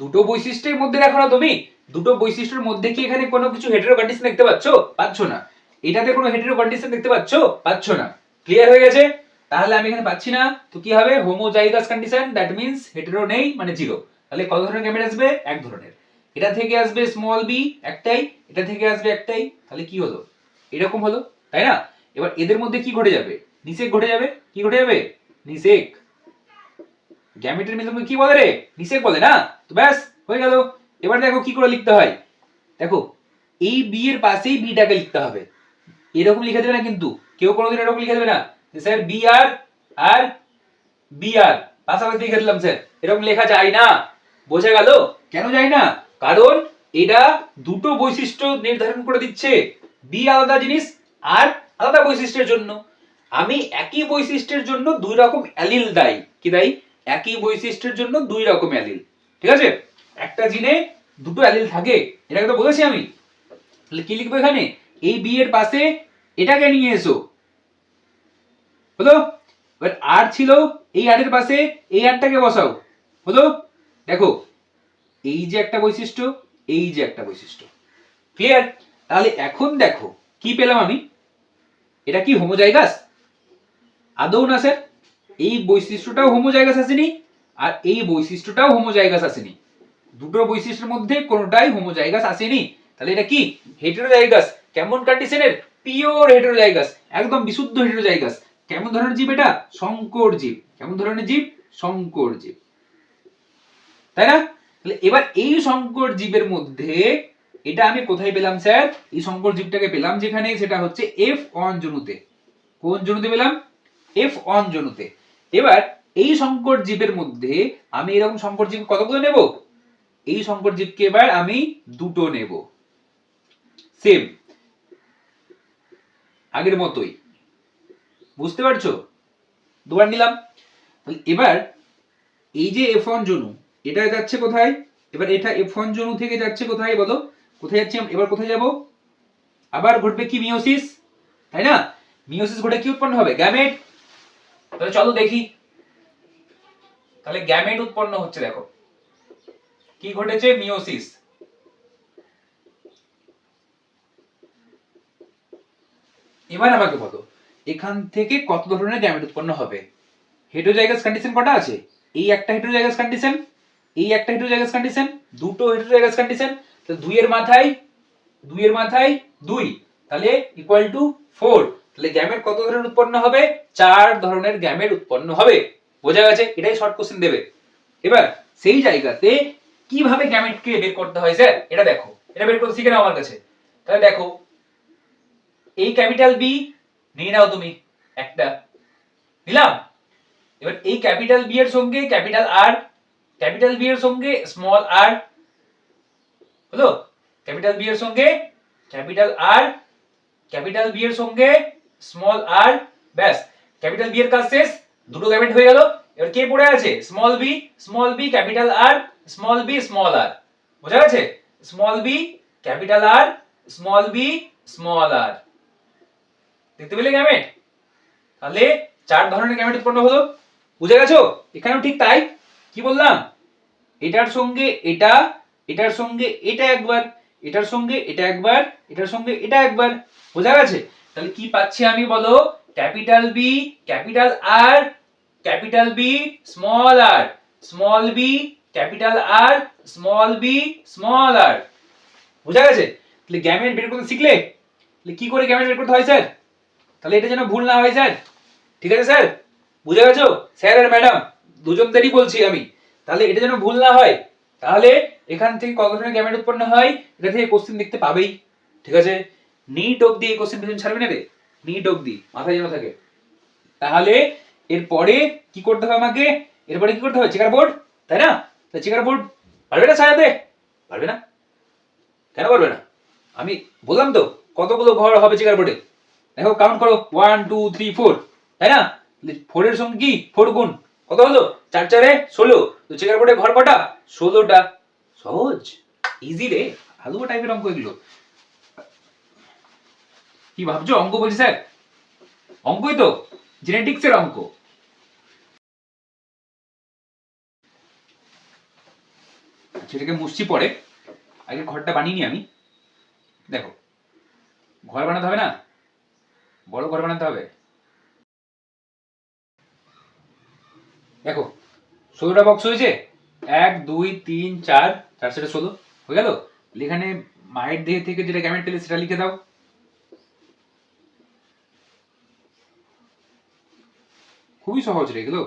[SPEAKER 1] দুটো বৈশিষ্ট্যের মধ্যে দেখো না তুমি, দুটো বৈশিষ্ট্যের মধ্যে কি এখানে কোনো কিছু হেটেরো কন্ডিশন দেখতে পাচ্ছ? পাচ্ছ না। এটাতে কোনো হেটেরো কন্ডিশন দেখতে পাচ্ছ? পাচ্ছ না। ক্লিয়ার হয়ে গেছে? তাহলে আমি এখানে পাচ্ছি না, তো কি হবে? Homozygous condition, that means hetero নেই মানে জিরো। তাহলে কত ধরনের গ্যামেট আসবে? এক ধরনের। এটা থেকে আসবে স্মল বি একটাই, এটা থেকে আসবে একটাই, তাহলে কি হলো? এরকম হলো, তাই না? এবার এদের মধ্যে কি ঘটে যাবে? নিষেক ঘটে যাবে। কি ঘটে যাবে? নিষেক। গ্যামেটের মিলনকে কি বলে রে? নিষেক বলে না? তো ব্যাস হয়ে গেল। এবার দেখো কি করে লিখতে হয়। দেখো এই বি এর পাশেই বিটাকে লিখতে হবে। এরকম লিখে দেবে না কিন্তু, কেউ কোনোদিন এরকম লিখে দেবে না যে স্যার বি আর আর বি আর পাশাপাশি লিখে দিলাম স্যার, এরকম লেখা যায় না। বোঝা গেল কেন যায় না? কারণ এটা দুটো বৈশিষ্ট্য নির্ধারণ করে দিচ্ছে, বি আলাদা জিনিস আর আলাদা বৈশিষ্ট্যের জন্য। আমি একই বৈশিষ্ট্যের জন্য দুই রকম অ্যালিল দায়ী। কি দায়ী? একই বৈশিষ্ট্যের জন্য দুই রকম অ্যালিল। ঠিক আছে? একটা জিনে দুটো অ্যালিল থাকে, এটাকে তো বলেছি আমি। তাহলে কি লিখবো এখানে? এই বি এর পাশে এটাকে নিয়ে এসো, হলো? এবার আর ছিল, এই আর এর পাশে এই আরটাকে বসাও, হলো? দেখো এই যে একটা বৈশিষ্ট্য, এই যে একটা বৈশিষ্ট্য। ক্লিয়ার? তাহলে এখন দেখো কি পেলাম আমি, এটা কি হোমোজাইগাস? আদৌ না স্যার, এই বৈশিষ্ট্যটাও হোমোজাইগাস আসেনি আর এই বৈশিষ্ট্যটাও হোমোজাইগাস আসেনি। দুটো বৈশিষ্ট্যের মধ্যে কোনোটাই হোমোজাইগাস আসেনি। তাহলে এটা কি? হেটেরোজাইগাস। কেমন কন্ডিশনের? পিওর হেটেরোজাইগাস, একদম বিশুদ্ধ হেটেরোজাইগাস। কেমন ধরনের জীব এটা? সংকর জীব। কেমন ধরনের জীব? সংকর জীব, তাই না? তাহলে এবার এই সংকর জীবের মধ্যে এটা আমি কোথায় পেলাম স্যার? এই সংকর জীবটাকে পেলাম যেখানে, সেটা হচ্ছে F1 জনুতে। কোন জনুতে পেলাম? F1 জনুতে। এবার এই সংকর জীবের মধ্যে আমি এরকম সংকর জীব কতগুলো নেব? এই সংকর জীবকে এবার আমি দুটো নেব, সেম আগের মতোই। বুঝতে পারছো? দুবার নিলাম। এবার এই যে F1 জনু, এটা যাচ্ছে কোথায়? এবার এটা F1 জনু থেকে যাচ্ছে কোথায় বলো? কোথায় যাচ্ছে? এবার কোথায় যাব? আবার ঘটবে কি? মিওসিস, তাই না? মিওসিস ঘটে কি উৎপন্ন হবে? গ্যামেট। তাহলে চলো দেখি, তাহলে গ্যামেট উৎপন্ন হচ্ছে। দেখো কি ঘটেছে? মিওসিস। এবার আমাকে বলো এখান থেকে কত ধরনের গ্যামেট উৎপন্ন হবে? হেটেরোজাইগাস কন্ডিশন কটা আছে? এই একটা হেটেরোজাইগাস কন্ডিশন, এই একটা হেটেরোজাইগাস কন্ডিশন, দুটো হেটেরোজাইগাস কন্ডিশন। তো দুই এর মাথায়, দুই এর মাথায় দুই, তাহলে ইকুয়াল টু 4। তাহলে গ্যামেট কত ধরনের উৎপন্ন হবে? 4 ধরনের গ্যামেট উৎপন্ন হবে। বোঝা গেছে? এটাই শর্ট কোশ্চেন দেবে। এবার সেই জায়গাতে কিভাবে গ্যামেটকে বের করতে হয় স্যার, এটা দেখো। এটা বের করতে শিখে নাও আমার কাছে। তাহলে দেখো এই ক্যাপিটাল বি নিয়ে নাও তুমি একটা, নিলাম। এবার এই ক্যাপিটাল বি এর সঙ্গে ক্যাপিটাল আর, ক্যাপিটাল বি এর সঙ্গে স্মল আর, হলো? ক্যাপিটাল বি এর সঙ্গে ক্যাপিটাল আর, ক্যাপিটাল বি এর সঙ্গে স্মল আর, ব্যাস ক্যাপিটাল বি এর কাজ শেষ। দুটো গ্যামেট হয়ে গেল। এবার কে পড়ে আছে? Small B capital R, small B small R. বোঝা গেছে? Small B capital R, small B small R. দেখতে পেলে গ্যামেট? তাহলে 4 ধরনের গ্যামেট উৎপন্ন হলো। বুঝে গেছো? এখানেও ঠিক তাই। কি বললাম? এটার সঙ্গে এটা, এটার সঙ্গে এটা একবার, এটার সঙ্গে এটা একবার, এটার সঙ্গে এটা একবার। বোঝা গেছে? তাহলে কি পাচ্ছি আমি বলো? Capital B capital R, capital B small R, small B capital R, small B small R. বোঝা গেছে? তাহলে গ্যামেট বের করতে শিখলে। তাহলে কি করে গ্যামেট বের করতে হয় স্যার? তাহলে এটা যেন ভুল না হয় স্যার। ঠিক আছে স্যার? বুঝে গেছো? স্যার আর ম্যাডাম দুজনদেরই বলছি আমি। তাহলে এটা যেন ভুল না হয়, তাহলে এখান থেকে কত ধরনের গ্যামেট উৎপন্ন হয় এটা থেকে কোশ্চেন দেখতে পাবেই। ঠিক আছে? নিট অবধি এই কোশ্চেন পিছন ছাড়বে না রে, নিট অবধি মাথায় যেন থাকে। তাহলে এরপরে কি করতে হবে আমাকে? এরপরে কি করতে হবে? চেকার বোর্ড, তাই না? চেকার বোর্ড পারবে না সাজাতে? পারবে না? কেন পারবে না? আমি বললাম তো কতগুলো ঘর হবে চেকার বোর্ডে। দেখো কাউন্ট করো, 1 2 3 4, তাই না? 4 এর সঙ্গে কি 4 গুণ কত হলো? 4 4 16। তো চেকার বোর্ডে ঘর কটা? 16টা। সহজ, ইজি রে, হালুয়া টাইপের অঙ্ক এগুলো। কি ভাবছো অঙ্ক বলছি স্যার? অঙ্কই তো, জেনেটিক্স এর অঙ্ক। সেটাকে মুছছি পরে, আগে ঘরটা বানিয়ে নি আমি। দেখো ঘর বানাতে হবে না, বড় ঘর বানাতে হবে। দেখো 16টা বক্স হয়েছে, 1 2 3 4, 4 7 16 হয়ে গেল। এখানে মায়ের দেহ থেকে যেটা গ্যামেট পেলে সেটা লিখে দাও। খুবই সহজ রে এগুলো,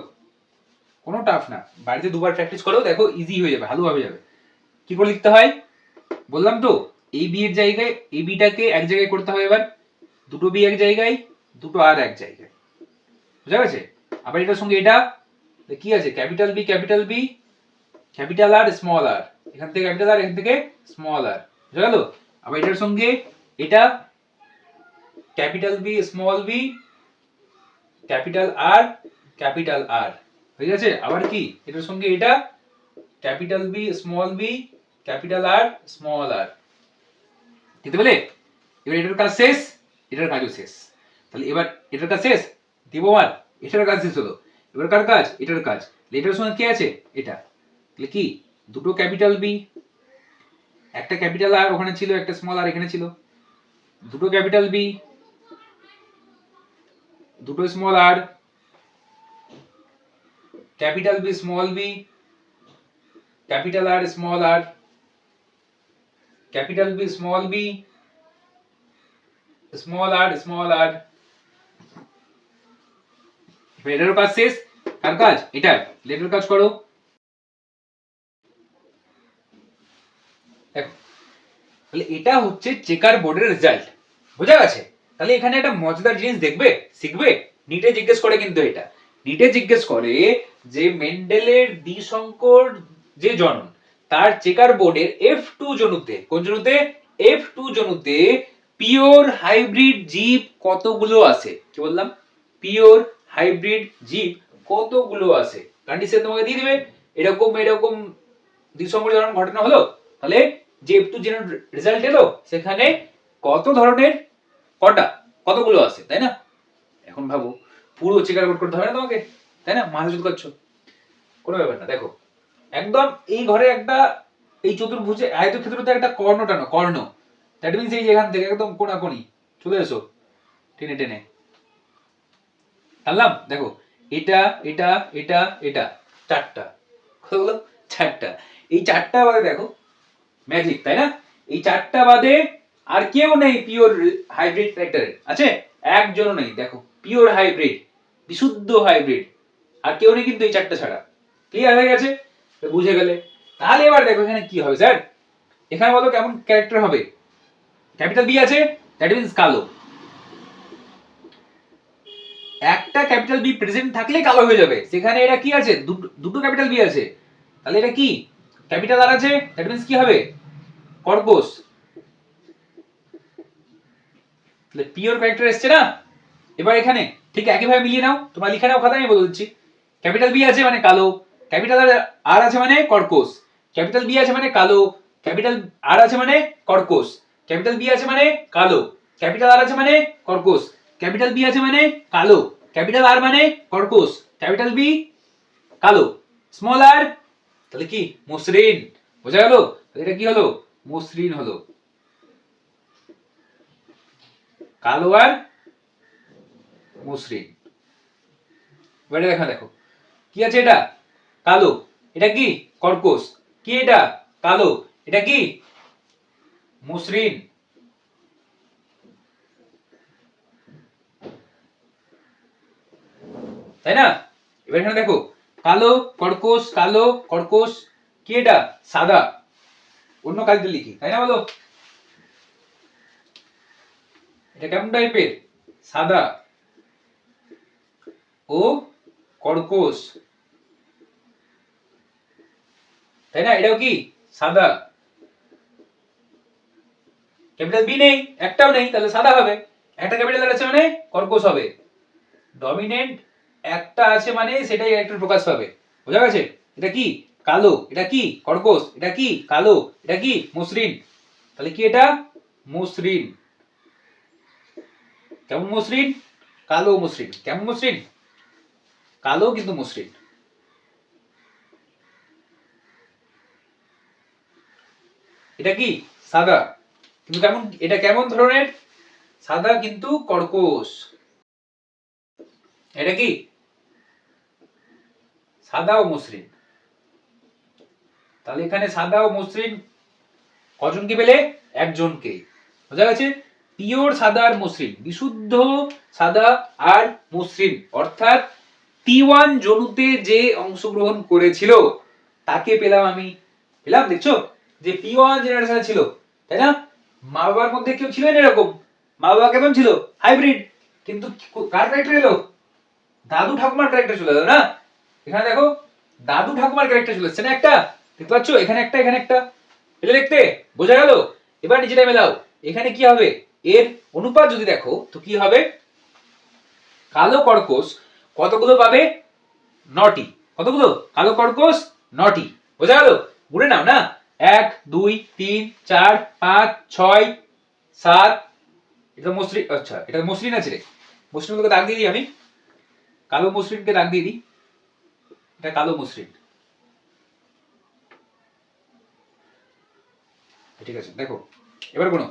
[SPEAKER 1] কোনো টাফ না। বাড়িতে দুবার প্র্যাকটিস করো, দেখো ইজি হয়ে যাবে, ভালোভাবে যাবে। কি করে লিখতে হয় বললাম তো, এই বি এর জায়গায় এই বিটাকে এক জায়গায় করতে হবে। এবার দুটো বি এক জায়গায়, দুটো আর এক জায়গায়, বুঝা গেছে? আবার এটার সঙ্গে এটা কি আছে? Capital B capital B, capital R small R, এখান থেকে ক্যাপিটাল আর, এখান থেকে স্মল আর, বুঝা গেল? আবার এটার সঙ্গে এটা capital B small B, capital R capital R, হয়ে গেছে? আবার কি এটার সঙ্গে এটা capital B small B, capital R small R, দেখতে পেলে? এবার এটার কাজ শেষ, এটার কাজও শেষ। তাহলে এবার এটার কাজ শেষ, দ্বিতীয়বার এটার কাজ শেষ হলো। এবার কার কাজ? এটার কাজ। এটার সঙ্গে কি আছে? এটা। তাহলে কি দুটো ক্যাপিটাল বি, একটা ক্যাপিটাল আর ওখানে ছিল, একটা স্মল আর এখানে ছিল। দুটো ক্যাপিটাল বি, দুটো small R, capital B small B, capital R small R, capital B small B, small R small R. এটারও কাজ শেষ। কার কাজ? এটার। এটার কাজ করো। দেখো তাহলে এটা হচ্ছে চেকার বোর্ডের রেজাল্ট, বোঝা গেছে? তাহলে এখানে একটা মজাদার জিনিস দেখবে, শিখবে। নিটে জিজ্ঞেস করে কিন্তু এটা, নিটে জিজ্ঞেস করে যে মেন্ডেলের দ্বিসংকর যে জনন, তার চেকার বোর্ডের F2 জনুতে, কোন জনুতে? F2 জনুতে পিওর হাইব্রিড জীব কতগুলো আছে? কি বললাম? পিওর হাইব্রিড জীব কতগুলো আছে? কন্ডিশন তোমাকে দিয়ে দিবে, এরকম এরকম দ্বিসংকর জনন ঘটনা হলো, তাহলে যে F2 জেনার রেজাল্ট এলো সেখানে কত ধরনের, কটা, কতগুলো আছে, তাই না? এখন ভাবো পুরো চেকার বোর্ড করতে হবে না তোমাকে, তাই না? মাথা চুল করছো, কোনো ব্যাপার না। দেখো একদম এই ঘরে একটা, এই চতুর্ভুজে আয়তক্ষেত্রতে একটা কর্ণ টানো, কর্ণ। দ্যাট মিন্স এই এখান থেকে একদম কোণাকোণি চলে এসো, টেনে টেনে টানলাম। দেখো এটা এটা এটা এটা, চারটা। কতগুলো? চারটা। এই চারটা বাদে দেখো ম্যাজিক, তাই না? এই চারটা বাদে আর কেউ নেই পিওর হাইব্রিড ক্যারেক্টারের, আছে? একজনও নেই। দেখো পিওর হাইব্রিড, বিশুদ্ধ হাইব্রিড, আর কেউ নেই কিন্তু এই চারটা ছাড়া। ক্লিয়ার হয়ে গেছে? বুঝে গেলে। তাহলে এবার দেখো এখানে কি হবে স্যার, এখানে বলো কেমন ক্যারেক্টার হবে? ক্যাপিটাল বি আছে, দ্যাট মিন্স কালো। একটা ক্যাপিটাল বি প্রেজেন্ট থাকলে কালো হয়ে যাবে, সেখানে এটা কি আছে? দুটো ক্যাপিটাল বি আছে, তাহলে এটা কি? ক্যাপিটাল আর আছে, দ্যাট মিন্স কি হবে? কর্কশ। তাহলে পিওর ক্যারেক্টার এসছে না? এবার এখানে ঠিক একইভাবে মিলিয়ে নাও, তোমরা লিখে নাও খাতায়, আমি বলে দিচ্ছি। ক্যাপিটাল বি আছে মানে কালো, ক্যাপিটাল আর আছে মানে কর্কশ, ক্যাপিটাল বি আছে মানে কালো, ক্যাপিটাল আর আছে মানে কর্কশ, ক্যাপিটাল বি আছে মানে কালো, ক্যাপিটাল আর আছে মানে কর্কশ, ক্যাপিটাল বি আছে মানে কালো, ক্যাপিটাল আর মানে কর্কশ, ক্যাপিটাল বি কালো, স্মল আর তাহলে কি? মসৃণ। বোঝা গেল? এটা কি হলো? মসৃণ হলো। কালো আর মসৃণ। এবারে দেখা, দেখো কি আছে? এটা কালো, এটা কি? কর্কশ। কি এটা? কালো, এটা কি? মসৃণ। তাই না? এবার এখানে দেখো কালো কর্কশ, কালো কর্কশ, কি এটা? সাদা। অন্য কালিতে লিখি, তাই না? বলো এটা কেমন টাইপের? সাদা ও কর্কশ, তাই না? এটাও কি সাদা। ক্যাপিটাল বি নেই, একটাও নেই, তাহলে সাদা হবে। একটা ক্যাপিটাল আছে মানে কর্কশ হবে। ডমিনেন্ট একটা আছে মানে সেটাই একটু প্রকাশ পাবে। বোঝা গেছে? এটা কি কালো, এটা কি কর্কশ, এটা কি কালো, এটা কি মসৃণ। তাহলে কি এটা মসৃণ। কেমন মসৃণ? কালো মসৃণ। কেমন মসৃণ? কালো কিন্তু মসৃণ। এটা কি সাদা, কিন্তু কেমন, এটা কেমন ধরনের? সাদা কিন্তু কর্কশ। এটা কি সাদা ও মসৃণ। তাহলে এখানে সাদা ও মসৃণ কজনকে পেলে? একজনকে। বোঝা গেছে? পিওর সাদা আর মসৃণ, বিশুদ্ধ সাদা আর মসৃণ, অর্থাৎ T1 জনুতে যে অংশগ্রহণ করেছিল তাকে পেলাম আমি। পেলাম, দেখছো যে P1 জেনারেশনে ছিল, তাই না? মা বাবার মধ্যে কেউ ছিলেন এরকম? মা বাবা কেমন ছিল? হাইব্রিড। কিন্তু কার ক্যারেক্টার এলো? দাদু ঠাকুমার ক্যারেক্টার চলে এলো না? এখানে দেখো দাদু ঠাকুমার ক্যারেক্টার চলে এসেছে না একটা? দেখতে পাচ্ছ? এখানে একটা, এখানে একটা। এটা দেখতে বোঝা গেল? এবার নিচেটা মেলাও। এখানে কি হবে? এর অনুপাত যদি দেখো তো কি হবে? কালো কর্কশ কতগুলো পাবে? 9টি। কতগুলো? কালো কর্কশ 9টি। বোঝা গেল? গুনে নাও না। 1 2 3 4 5 6 7। এটা মসৃণ, আচ্ছা এটা মসৃণ আছে রে। মসৃণগুলোকে দাগ দিয়ে দিই আমি। কালো মসৃণকে দাগ দিয়ে দিই। এটা কালো মসৃণ। ঠিক আছে, দেখো এবার গুনো।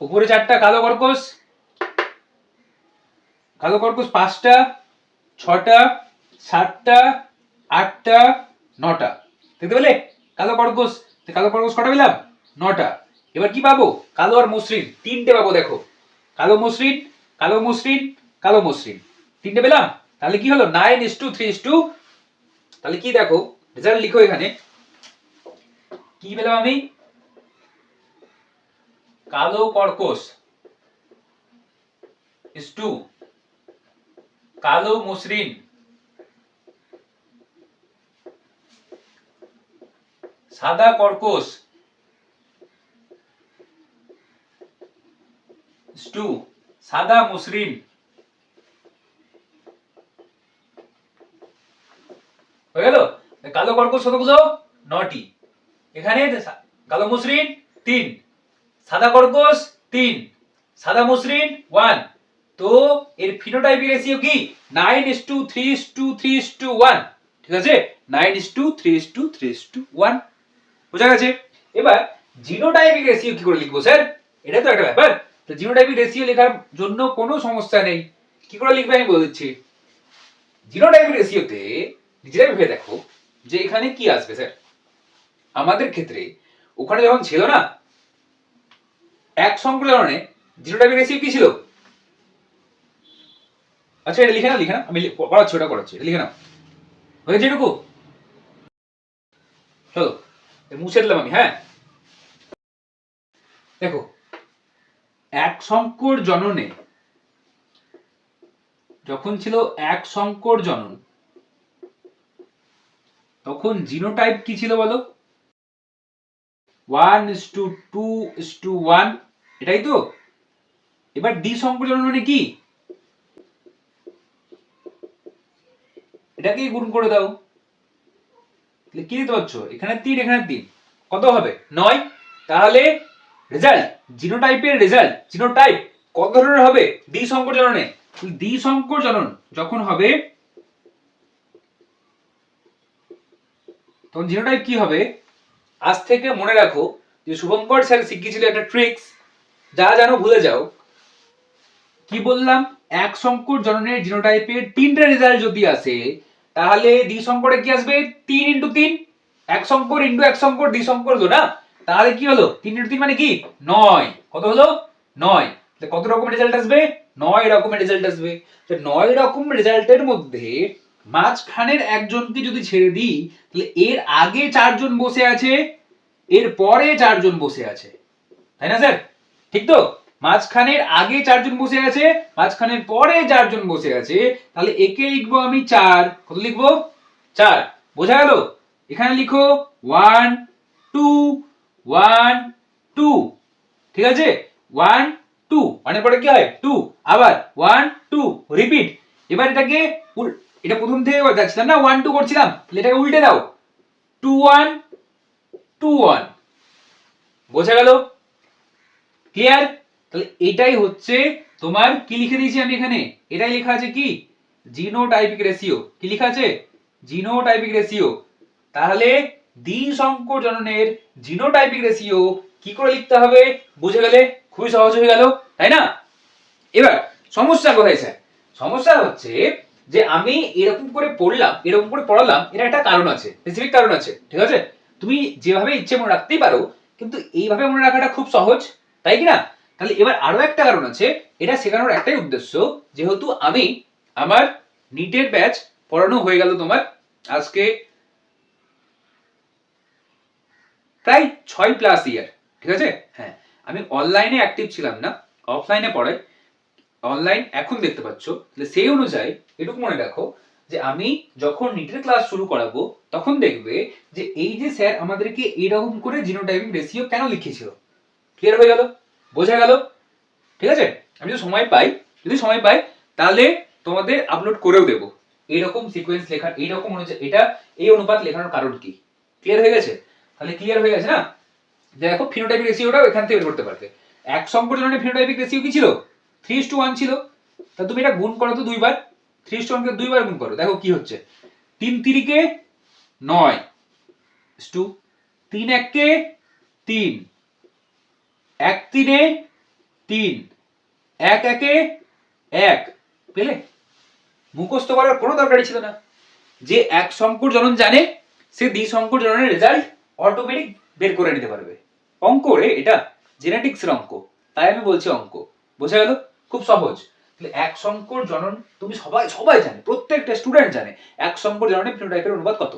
[SPEAKER 1] উপরে 4টা কালো কর্কশ, কালো কর্কশ 5টা, 6টা, 7টা, 8টা, 9টা। দেখতে পেলে? কালো কর্কশ, কালো কর্কশ কটা পেলাম? 9টা। এবার কি পাবো? কালো আর মসৃণ 3টে পাবো। দেখো কালো মসৃণ, কালো মসৃণ, কালো মসৃণ, 3টে পেলাম। তাহলে কি হলো? 9:3:2। তাহলে কি দেখো, রেজাল্ট লিখো এখানে। কি পেলাম আমি? কালো কর্কশ is to কালো মসৃণ, সাদা কর্কশ is to সাদা মসৃণ। হয়ে গেল? কালো কর্কশ কতগুলো? 9টি। এখানে কালো মসৃণ 3, সাদা কর্কশ 3, সাদা মসৃণ 1। তো এর ফিনোটাইপিক রেশিও কি? 9:3:3:1। ঠিক আছে? 9:3:3:1। বোঝা গেছে? এবার জিনোটাইপিক রেশিও কি করে লিখবো স্যার? এটা তো একটা ব্যাপার। তো জিনোটাইপিক রেশিও লেখার জন্য কোনো সমস্যা নেই। কি করে লিখবে আমি বলে দিচ্ছি। জিনোটাইপিক রেশিওতে নিজেরাই ভেবে দেখো যে এখানে কি আসবে স্যার। আমাদের ক্ষেত্রে ওখানে যখন ছিল না এক সংকলনে, জিনোটাইপিক রেশিও কি ছিল? আচ্ছা এটা লিখে নাও, লিখে নাও, আমি পড়াচ্ছি, ওটা করাচ্ছি, এটা লিখে নাও। হয়েছে এটুকু? চলো মুছে দিলাম আমি। হ্যাঁ দেখো, এক সংকর জননে যখন ছিল এক সংকর জনন, তখন জিনোটাইপ কি ছিল বলো? 1:2:1। এটাই তো। এবার দ্বি সংকর জনন মানে কি? এটাকে গুণ করে দাও। কি দিতে পারছো? এখানে 3, এখানে 3, কত হবে? 9। তাহলে রেজাল্ট, জিনোটাইপের রেজাল্ট, জিনোটাইপ কত ধরনের হবে? দ্বিসংকর জননে। দ্বিসংকর জনন যখন হবে তখন জিনোটাইপ কি হবে? আজ থেকে মনে রাখো যে শুভঙ্কর স্যার শিখিয়েছিল একটা ট্রিক্স, যা জানো ভুলে যাও। কি বললাম? এক সংকর জননের জিনোটাইপের 3টে রেজাল্ট যদি আসে তাহলে দ্বিসংকরে কি আসবে? 3:3। এক সংকর ইনটু এক সংকর, দ্বিসংকর হলো না? তাহলে কি হলো? 3:3 মানে কি? 9। কত হলো? 9। তাহলে কত রকম রেজাল্ট আসবে? 9 রকমের রেজাল্ট আসবে। তো 9 রকম রেজাল্টের মধ্যে মাঝখানের একজনকে যদি ছেড়ে দিই তাহলে এর আগে 4জন বসে আছে, এর পরে 4জন বসে আছে, তাই না স্যার? ঠিক তো? মাঝখানের আগে 4 জন বসে আছে, মাঝখানের পরে 4 জন বসে আছে, তাহলে একে লিখবো আমি 4। কত লিখবো? 4। বোঝা গেল? এখানে লিখো 1 2 1 2। ঠিক আছে? 1 2, 1 এর পরে কি হয়? 2, আবার 1 2, রিপিট। এবার এটাকে এটা প্রথম থেকে যাচ্ছিলাম না, 1 2 করছিলাম, তাহলে এটাকে উল্টে দাও, 2 1 2 1। বোঝা গেল? ক্লিয়ার? তাহলে এটাই হচ্ছে তোমার, কি লিখে দিয়েছি আমি এখানে, এটাই লেখা আছে কি, জিনোটাইপিক রেশিও। কি লেখা আছে? Genotypic ratio. তাহলে দ্বিসংকর জননের জিনোটাইপিক রেশিও কি করে লিখতে হবে বুঝে গেলে? খুবই সহজ হয়ে গেল, তাই না? এবার সমস্যা কোথায় স্যার? সমস্যা হচ্ছে যে আমি এরকম করে পড়লাম, এরকম করে পড়ালাম, এর একটা কারণ আছে, স্পেসিফিক কারণ আছে, ঠিক আছে? তুমি যেভাবে ইচ্ছে মনে রাখতেই পারো, কিন্তু এইভাবে মনে রাখাটা খুব সহজ, তাই কি না? তাহলে এবার আরো একটা কারণ আছে, এটা শেখানোর একটাই উদ্দেশ্য, যেহেতু আমি আমার নিটের ব্যাচ পড়ানো হয়ে গেল তোমার আজকে প্রায় 6+ ইয়ার, ঠিক আছে? হ্যাঁ, আমি অনলাইনে অ্যাক্টিভ ছিলাম না, অফলাইনে পড়াই, অনলাইন এখন দেখতে পাচ্ছ। তাহলে সেই অনুযায়ী এটুকু মনে রাখো যে আমি যখন নিটের ক্লাস শুরু করাবো তখন দেখবে যে এই যে স্যার আমাদেরকে এরকম করে জিনোটাইপিক রেশিও কেন লিখিয়েছিল। ক্লিয়ার হয়ে গেল? বোঝা গেল? ঠিক আছে? আমি যদি সময় পাই তাহলে তোমাদের আপলোড করেও দেবো এইরকম সিকোয়েন্স লেখা, এইরকম এটা এই অনুপাত লেখানোর কারণ কি। ক্লিয়ার হয়ে গেছে? তাহলে ক্লিয়ার হয়ে গেছে না? দেখো ফিনোটাইপিক রেশিওটাও এখান থেকে বের করতে পারবে। এক সংকর জননের ফিনোটাইপিক রেশিও কি ছিল? 3:1 ছিল। তা তুমি এটা গুণ করো তো দুইবার, 3:1 কে দুইবার গুণ করো, দেখো কি হচ্ছে। 3 3 9, 3 1 3, 1 3 3, 1 1 1। পেলে? মুখস্থ করার কোনো দরকারই ছিল না। যে এক সংকর জনন জানে সে দ্বিসংকর জননের রেজাল্ট অটোমেটিক বের করে নিতে পারবে। অঙ্ক রে এটা, জেনেটিক্সের অঙ্ক, তাই আমি বলছি অঙ্ক। বোঝা গেল? খুব সহজ। তাহলে এক সংকর জনন তুমি সবাই জানে, প্রত্যেকটা স্টুডেন্ট জানে এক সংকর জননের ফিনোটাইপের অনুপাত কত।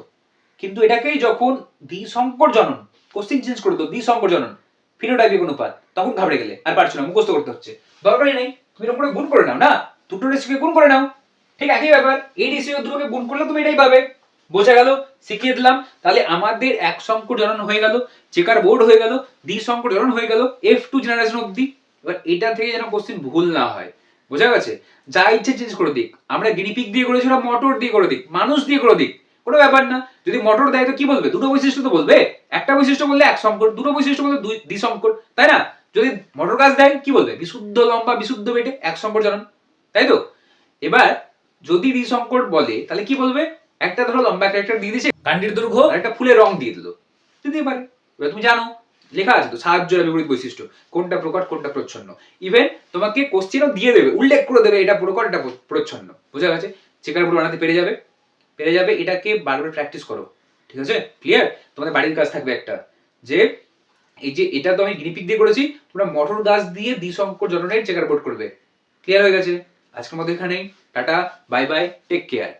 [SPEAKER 1] কিন্তু এটাকেই যখন দ্বিসংকর জনন, কোশ্চেন চেঞ্জ করে দাও, দ্বিসংকর জনন ফিনোটাইপিক অনুপাত, তখন ঘাবড়ে গেলে আর পারছো না, মুখস্থ করতে হচ্ছে। দরকারই নেই, তুমি এরকম করে গুণ করে নাও না, দুটো রেসিপিকে গুণ করে নাও, ঠিক একই ব্যাপার। এই রেসিপি দুটোকে গুণ করলে তুমি এটাই পাবে। বোঝা গেল? শিখিয়ে দিলাম। তাহলে আমাদের এক সংকর জনন হয়ে গেল, চেকার বোর্ড হয়ে গেল, দ্বিসংকর জনন হয়ে গেল, F2 জেনারেশন অবধি। এবার এটা থেকে যেন কোশ্চেন ভুল না হয়, বোঝা গেছে? যা ইচ্ছে চেঞ্জ করে দিক, আমরা গিনিপিগ দিয়ে করেছি, ওরা মটর দিয়ে করে দিক, মানুষ দিয়ে করে দিক, কোনো ব্যাপার না। যদি মটর দেয় তো কি বলবে? দুটো বৈশিষ্ট্য তো বলবে। একটা বৈশিষ্ট্য বললে এক সংকর, দুটো বৈশিষ্ট্য বললে দ্বিসংকর, তাই না? যদি মটর গাছ দেয় কি বলবে? বিশুদ্ধ লম্বা, বিশুদ্ধ বেটে, এক সংকর জনন, তাই তো? এবার যদি দ্বিসংকর বলে তাহলে কি বলবে? একটা ধরো লম্বা ক্যারেক্টার দিয়ে দিয়েছে, কাণ্ডের দৈর্ঘ্য আর একটা ফুলের রং দিয়ে দিল, দিতেই পারে। এবার তুমি জানো লেখা আছে তো সাহায্য আর বিপরীত বৈশিষ্ট্য, কোনটা প্রকট কোনটা প্রচ্ছন্ন। ইভেন তোমাকে কোশ্চেনও দিয়ে দেবে, উল্লেখ করে দেবে এটা প্রকট এটা প্রচ্ছন্ন। বোঝা গেছে? চেকার বোর্ড বানাতে পেরে যাবে। এটাকে বারবার প্র্যাকটিস করো, ঠিক আছে? ক্লিয়ার? তোমাদের বাড়ির কাজ থাকবে একটা, যে এই যে এটা তো আমি গিনিপিগ দিয়ে করেছি, তোমরা মটর গাছ দিয়ে দ্বিসংকর জননের চেকার বোর্ড করবে। ক্লিয়ার হয়ে গেছে? আজকের মতো এখানেই, tata, bye bye, take care.